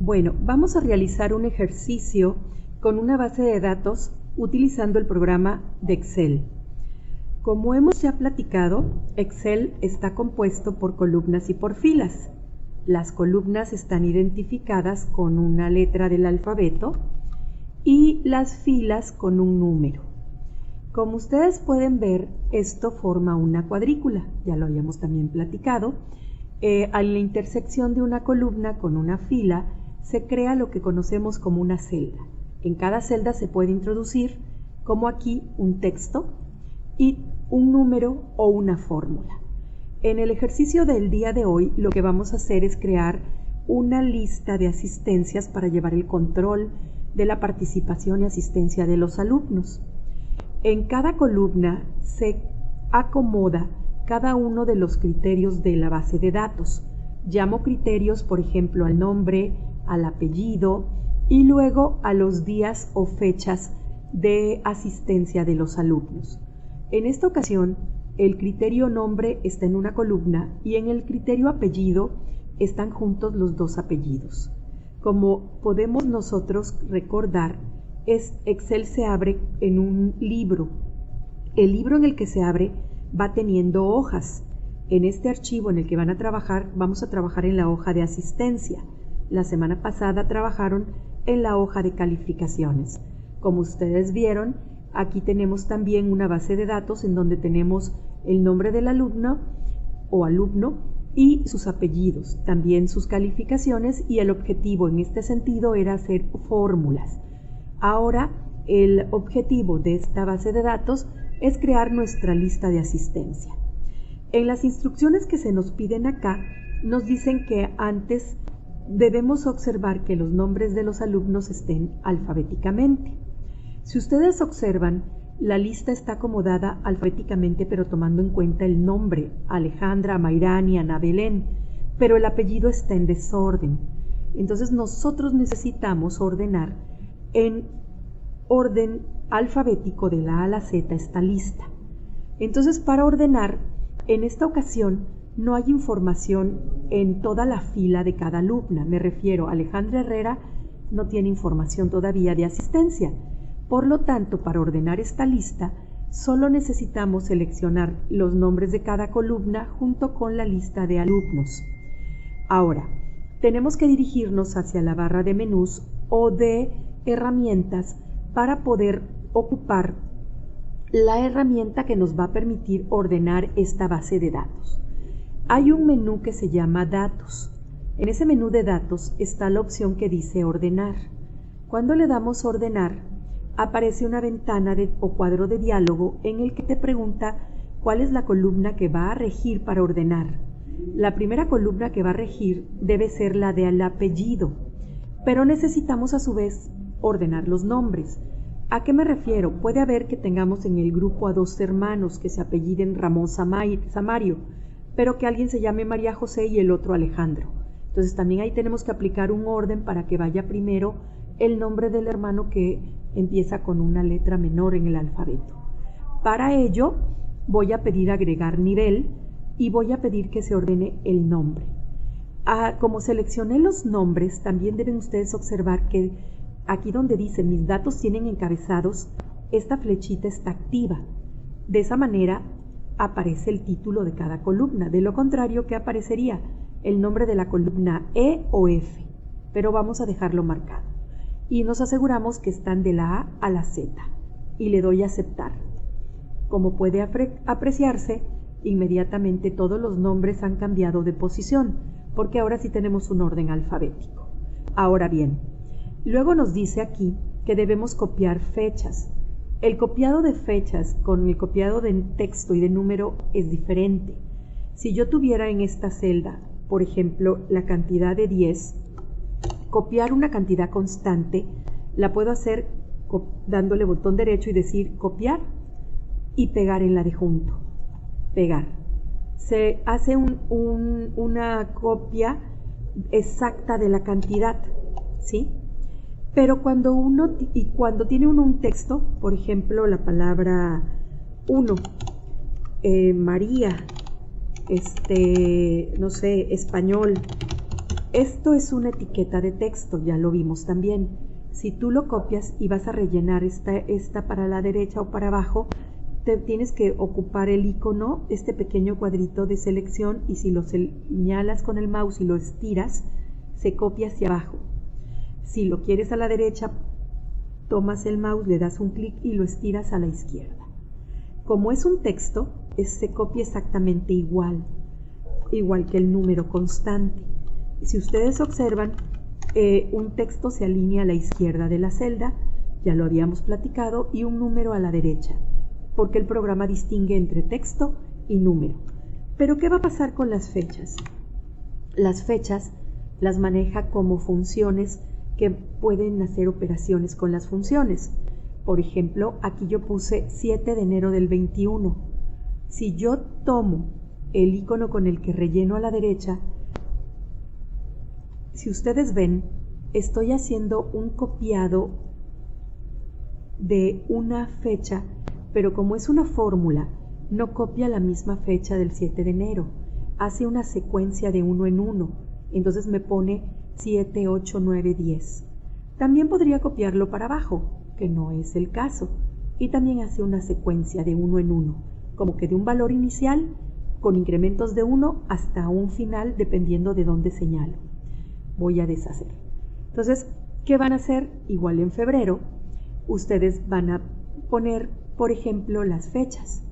Bueno, vamos a realizar un ejercicio con una base de datos utilizando el programa de Excel. Como hemos ya platicado, Excel está compuesto por columnas y por filas. Las columnas están identificadas con una letra del alfabeto y las filas con un número. Como ustedes pueden ver, esto forma una cuadrícula, ya lo habíamos también platicado. A la intersección de una columna con una fila se crea lo que conocemos como una celda. En cada celda se puede introducir, como aquí, un texto y un número o una fórmula. En el ejercicio del día de hoy, lo que vamos a hacer es crear una lista de asistencias para llevar el control de la participación y asistencia de los alumnos. En cada columna se acomoda cada uno de los criterios de la base de datos. Llamo criterios, por ejemplo, al nombre, al apellido y luego a los días o fechas de asistencia de los alumnos. En esta ocasión, el criterio nombre está en una columna y en el criterio apellido están juntos los dos apellidos. Como podemos nosotros recordar, Excel se abre en un libro. El libro en el que se abre va teniendo hojas. En este archivo en el que vamos a trabajar en la hoja de asistencia. La semana pasada trabajaron en la hoja de calificaciones. Como ustedes vieron, aquí tenemos también una base de datos en donde tenemos el nombre del alumno o alumno y sus apellidos, también sus calificaciones, y el objetivo en este sentido era hacer fórmulas. Ahora el objetivo de esta base de datos es crear nuestra lista de asistencia. En las instrucciones que se nos piden acá, nos dicen que antes debemos observar que los nombres de los alumnos estén alfabéticamente. Si ustedes observan, la lista está acomodada alfabéticamente, pero tomando en cuenta el nombre, Alejandra, Mayrani, Ana Belén, pero el apellido está en desorden. Entonces nosotros necesitamos ordenar en orden alfabético de la A a la Z esta lista. Entonces, para ordenar, en esta ocasión no hay información en toda la fila de cada alumna. Me refiero a Alejandra Herrera, no tiene información todavía de asistencia. Por lo tanto, para ordenar esta lista, solo necesitamos seleccionar los nombres de cada columna junto con la lista de alumnos. Ahora, tenemos que dirigirnos hacia la barra de menús o de herramientas para poder ocupar la herramienta que nos va a permitir ordenar esta base de datos. Hay un menú que se llama Datos. En ese menú de datos está la opción que dice Ordenar. Cuando le damos Ordenar, aparece una ventana o cuadro de diálogo en el que te pregunta cuál es la columna que va a regir para ordenar. La primera columna que va a regir debe ser la del apellido, pero necesitamos a su vez ordenar los nombres. ¿A qué me refiero? Puede haber que tengamos en el grupo a dos hermanos que se apelliden Ramón Samario, pero que alguien se llame María José y el otro Alejandro. Entonces también ahí tenemos que aplicar un orden para que vaya primero el nombre del hermano que empieza con una letra menor en el alfabeto. Para ello voy a pedir agregar nivel y voy a pedir que se ordene el nombre. Como seleccioné los nombres, también deben ustedes observar que aquí donde dice mis datos tienen encabezados, esta flechita está activa. De esa manera aparece el título de cada columna. De lo contrario, ¿qué aparecería? El nombre de la columna E o F, pero vamos a dejarlo marcado. Y nos aseguramos que están de la A a la Z y le doy a aceptar. Como puede apreciarse, inmediatamente todos los nombres han cambiado de posición, porque ahora sí tenemos un orden alfabético. Ahora bien, luego nos dice aquí que debemos copiar fechas. El copiado de fechas con el copiado de texto y de número es diferente. Si yo tuviera en esta celda, por ejemplo, la cantidad de 10, copiar una cantidad constante, la puedo hacer dándole botón derecho y decir copiar y pegar en la de junto. Pegar. Se hace una copia exacta de la cantidad, ¿sí? Pero cuando tiene uno un texto, por ejemplo, la palabra 1, María, no sé, español, Esto es una etiqueta de texto, ya lo vimos también. Si tú lo copias y vas a rellenar esta para la derecha o para abajo, te tienes que ocupar el icono, este pequeño cuadrito de selección, y si lo señalas con el mouse y lo estiras, se copia hacia abajo. Si lo quieres a la derecha, tomas el mouse, le das un clic y lo estiras a la izquierda. Como es un texto, se copia exactamente igual que el número constante. Si ustedes observan, un texto se alinea a la izquierda de la celda, ya lo habíamos platicado, y un número a la derecha, porque el programa distingue entre texto y número. Pero ¿qué va a pasar con las fechas? Las fechas las maneja como funciones que pueden hacer operaciones con las funciones. Por ejemplo, aquí yo puse 7 de enero del 21. Si yo tomo el icono con el que relleno a la derecha, si ustedes ven, estoy haciendo un copiado de una fecha, pero como es una fórmula, no copia la misma fecha del 7 de enero, hace una secuencia de 1 en 1, entonces me pone 7, 8, 9, 10. También podría copiarlo para abajo, que no es el caso, y también hace una secuencia de 1 en 1, como que de un valor inicial con incrementos de 1 hasta un final, dependiendo de dónde señalo. Voy a deshacer. Entonces, ¿qué van a hacer? Igual en febrero, ustedes van a poner, por ejemplo, las fechas.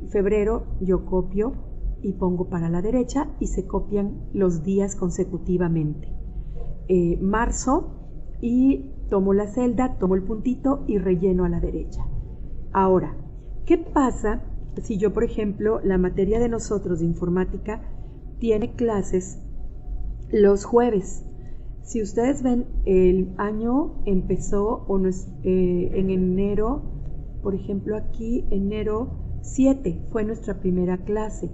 Febrero yo copio y pongo para la derecha y se copian los días consecutivamente. Marzo, y tomo la celda, tomo el puntito y relleno a la derecha. Ahora, ¿qué pasa si yo, por ejemplo, la materia de nosotros de informática tiene clases los jueves? Si ustedes ven, el año empezó en enero, por ejemplo aquí, enero 7 fue nuestra primera clase.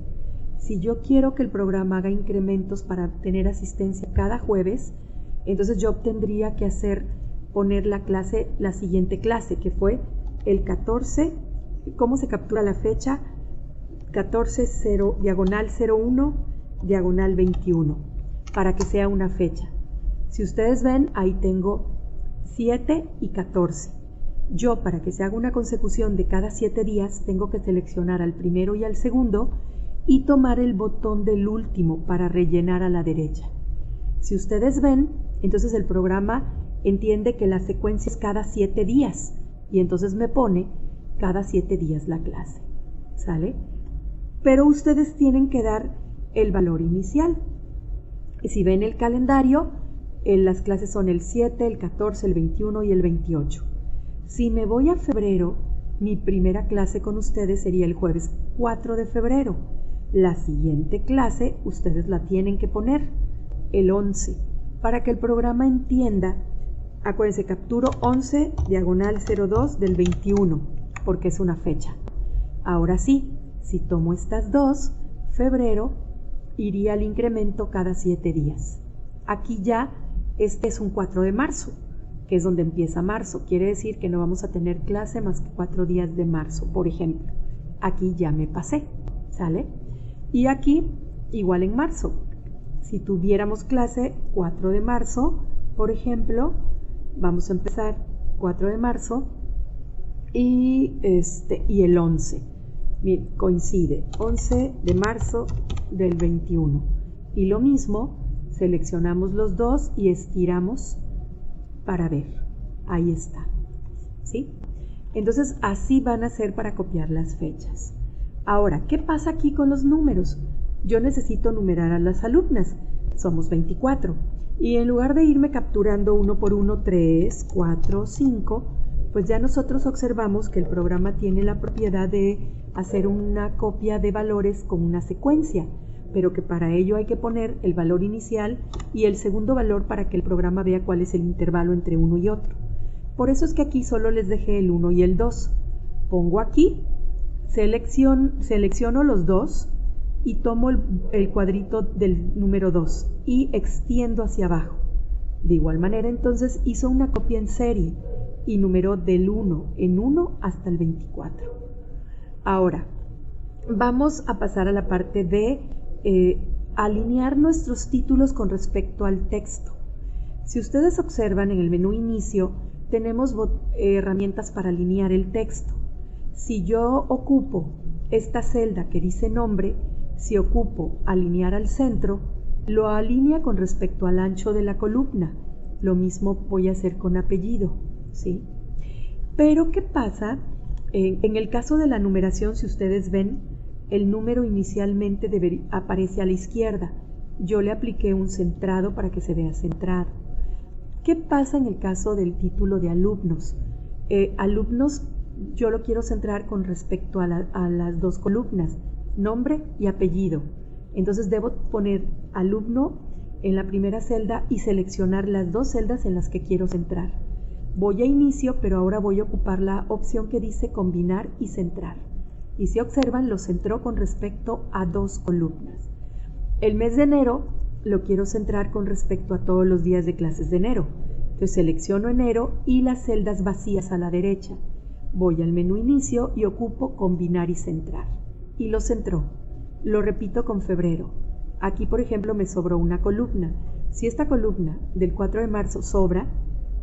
Si yo quiero que el programa haga incrementos para tener asistencia cada jueves, entonces yo tendría que poner la siguiente clase, que fue el 14, ¿cómo se captura la fecha? 14, diagonal 01, diagonal 21, para que sea una fecha. Si ustedes ven, ahí tengo 7 y 14. Yo, para que se haga una consecución de cada 7 días, tengo que seleccionar al primero y al segundo y tomar el botón del último para rellenar a la derecha. Si ustedes ven, entonces el programa entiende que la secuencia es cada 7 días y entonces me pone cada 7 días la clase, ¿sale? Pero ustedes tienen que dar el valor inicial. Y si ven el calendario, las clases son el 7, el 14, el 21 y el 28. Si me voy a febrero, mi primera clase con ustedes sería el jueves 4 de febrero. La siguiente clase ustedes la tienen que poner el 11, para que el programa entienda. Acuérdense, capturo 11, diagonal 02 del 21, porque es una fecha. Ahora sí, si tomo estas dos, febrero iría al incremento cada 7 días. Aquí ya, este es un 4 de marzo, que es donde empieza marzo. Quiere decir que no vamos a tener clase más que 4 días de marzo, por ejemplo. Aquí ya me pasé, ¿sale? Y aquí, igual en marzo. Si tuviéramos clase 4 de marzo, por ejemplo, vamos a empezar 4 de marzo y el 11. Bien, coincide, 11 de marzo del 21. Y lo mismo, seleccionamos los dos y estiramos para ver. Ahí está, ¿sí? Entonces, así van a ser para copiar las fechas. Ahora, ¿qué pasa aquí con los números? Yo necesito numerar a las alumnas. Somos 24. Y en lugar de irme capturando uno por uno, 3, 4, 5, pues ya nosotros observamos que el programa tiene la propiedad de hacer una copia de valores con una secuencia, pero que para ello hay que poner el valor inicial y el segundo valor para que el programa vea cuál es el intervalo entre uno y otro. Por eso es que aquí solo les dejé el 1 y el 2. Pongo aquí, selecciono los dos y tomo el cuadrito del número 2 y extiendo hacia abajo. De igual manera, entonces hizo una copia en serie y numeró del 1 en 1 hasta el 24. Ahora, vamos a pasar a la parte de alinear nuestros títulos con respecto al texto. Si ustedes observan en el menú Inicio, tenemos herramientas para alinear el texto. Si yo ocupo esta celda que dice nombre, si ocupo alinear al centro, lo alinea con respecto al ancho de la columna. Lo mismo voy a hacer con apellido, ¿sí? Pero, ¿qué pasa? En el caso de la numeración, si ustedes ven, el número inicialmente aparece a la izquierda. Yo le apliqué un centrado para que se vea centrado. ¿Qué pasa en el caso del título de alumnos? Alumnos, yo lo quiero centrar con respecto a las dos columnas, nombre y apellido. Entonces debo poner alumno en la primera celda y seleccionar las dos celdas en las que quiero centrar. Voy a inicio, pero ahora voy a ocupar la opción que dice combinar y centrar. Y si observan, lo centró con respecto a dos columnas. El mes de enero lo quiero centrar con respecto a todos los días de clases de enero. Entonces selecciono enero y las celdas vacías a la derecha. Voy al menú inicio y ocupo combinar y centrar. Y lo centró. Lo repito con febrero. Aquí, por ejemplo, me sobró una columna. Si esta columna del 4 de marzo sobra,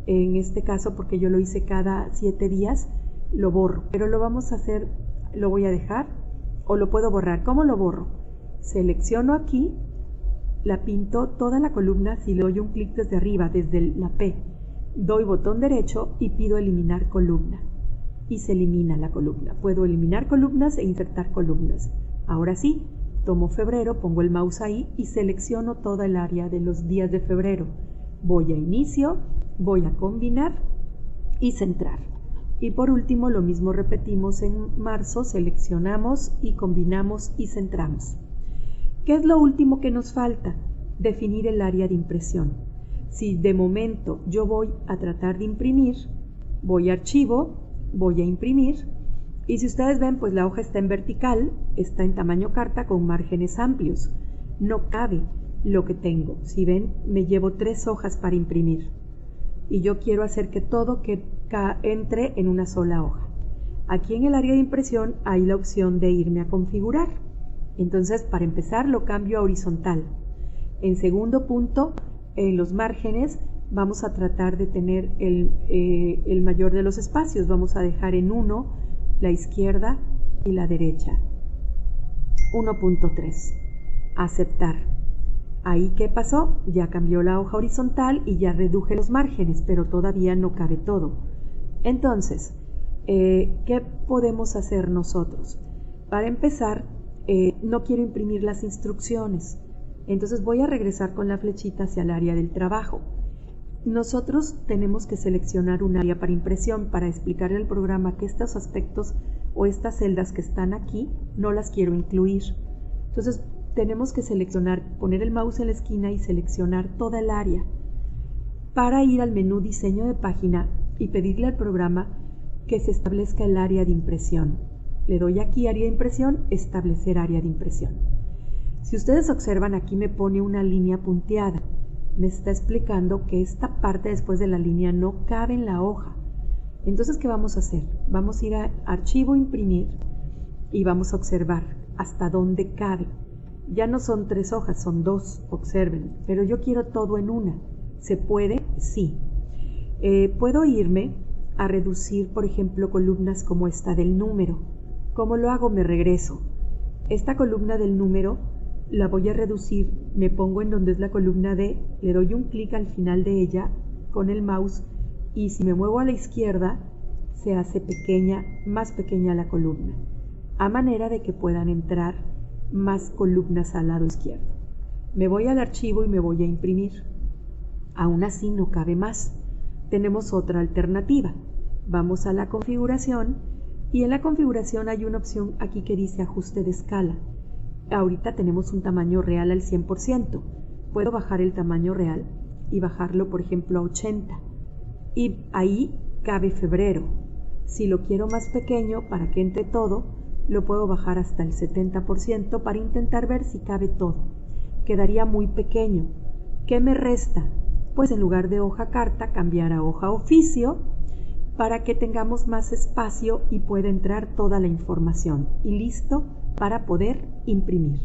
en este caso porque yo lo hice cada 7 días, lo borro. Pero lo vamos a hacer, lo voy a dejar o lo puedo borrar. ¿Cómo lo borro? Selecciono aquí, la pinto toda la columna. Si le doy un clic desde arriba, desde la P, doy botón derecho y pido eliminar columna. Y se elimina la columna. Puedo eliminar columnas e insertar columnas. Ahora sí, tomo febrero, pongo el mouse ahí y selecciono toda el área de los días de febrero. Voy a inicio, voy a combinar y centrar. Y por último, lo mismo repetimos en marzo, seleccionamos y combinamos y centramos. ¿Qué es lo último que nos falta? Definir el área de impresión. Si de momento yo voy a tratar de imprimir, voy a archivo, voy a imprimir. Y si ustedes ven, pues la hoja está en vertical, está en tamaño carta con márgenes amplios. No cabe lo que tengo. Si ven, me llevo 3 hojas para imprimir. Y yo quiero hacer que todo entre en una sola hoja. Aquí en el área de impresión hay la opción de irme a configurar. Entonces, para empezar, lo cambio a horizontal. En segundo punto, en los márgenes, vamos a tratar de tener el mayor de los espacios. Vamos a dejar en 1 la izquierda y la derecha. 1.3. Aceptar. Ahí, ¿qué pasó? Ya cambió la hoja horizontal y ya reduje los márgenes, pero todavía no cabe todo. Entonces, ¿qué podemos hacer nosotros? Para empezar, no quiero imprimir las instrucciones. Entonces voy a regresar con la flechita hacia el área del trabajo. Nosotros tenemos que seleccionar un área para impresión para explicarle al programa que estos aspectos o estas celdas que están aquí no las quiero incluir. Entonces tenemos que seleccionar, poner el mouse en la esquina y seleccionar toda el área para ir al menú diseño de página y pedirle al programa que se establezca el área de impresión. Le doy aquí área de impresión, establecer área de impresión. Si ustedes observan, aquí me pone una línea punteada. Me está explicando que esta parte después de la línea no cabe en la hoja. Entonces, ¿qué vamos a hacer? Vamos a ir a archivo, imprimir y vamos a observar hasta dónde cabe. Ya no son 3 hojas, son 2, observen, pero yo quiero todo en una. ¿Se puede? Sí. Puedo irme a reducir, por ejemplo, columnas como esta del número. ¿Cómo lo hago? Me regreso. Esta columna del número la voy a reducir, me pongo en donde es la columna D, le doy un clic al final de ella con el mouse y si me muevo a la izquierda se hace pequeña, más pequeña la columna, a manera de que puedan entrar más columnas al lado izquierdo. Me voy al archivo y me voy a imprimir. Aún así no cabe más. Tenemos otra alternativa. Vamos a la configuración y en la configuración hay una opción aquí que dice ajuste de escala. Ahorita tenemos un tamaño real al 100%. Puedo bajar el tamaño real y bajarlo, por ejemplo, a 80. Y ahí cabe febrero. Si lo quiero más pequeño para que entre todo, lo puedo bajar hasta el 70% para intentar ver si cabe todo. Quedaría muy pequeño. ¿Qué me resta? Pues en lugar de hoja carta, cambiar a hoja oficio para que tengamos más espacio y pueda entrar toda la información. Y listo para poder imprimir.